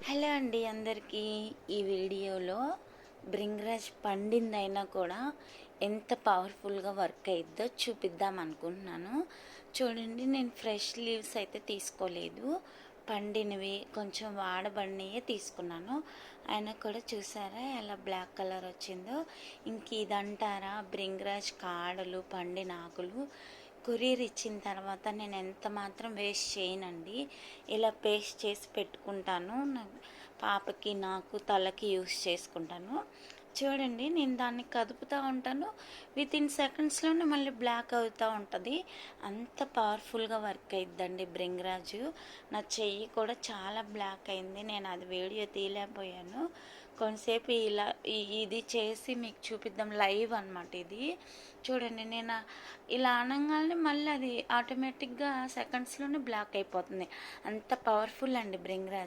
Hello అండి అందరికీ. ఈ వీడియోలో బ్రింగ్రాజ్ పండిందైనా కూడా ఎంత పవర్ఫుల్గా వర్క్ అయిద్దో చూపిద్దాం అనుకుంటున్నాను. చూడండి, నేను ఫ్రెష్ లీవ్స్ అయితే తీసుకోలేదు, పండినవి కొంచెం వాడబడినవి తీసుకున్నాను. అయినా కూడా చూసారా ఎలా బ్లాక్ కలర్ వచ్చిందో. ఇంక ఇదంటారా బ్రింగ్రాజ్ కాడలు, పండిన ఆకులు కొరియర్ ఇచ్చిన తర్వాత నేను ఎంత మాత్రం వేస్ట్ చేయనండి. ఇలా పేస్ట్ చేసి పెట్టుకుంటాను, నా పాపకి నాకు తలకి యూస్ చేసుకుంటాను. చూడండి, నేను దాన్ని కదుపుతూ ఉంటాను, వితిన్ సెకండ్స్లోనే మళ్ళీ బ్లాక్ అవుతూ ఉంటుంది. అంత పవర్ఫుల్గా వర్క్ అయిద్దండి బ్రింగ్రాజు. నా చెయ్యి కూడా చాలా బ్లాక్ అయింది, నేను అది వీడియో తీయలేకపోయాను. కొంతసేపు ఇలా ఇది చేసి మీకు చూపిద్దాం, లైవ్ అనమాట ఇది. చూడండి, నేను ఇలా అనగానే మళ్ళీ అది ఆటోమేటిక్గా సెకండ్స్లోనే బ్లాక్ అయిపోతుంది. అంత పవర్ఫుల్ అండి బ్రింగ్రాజ్.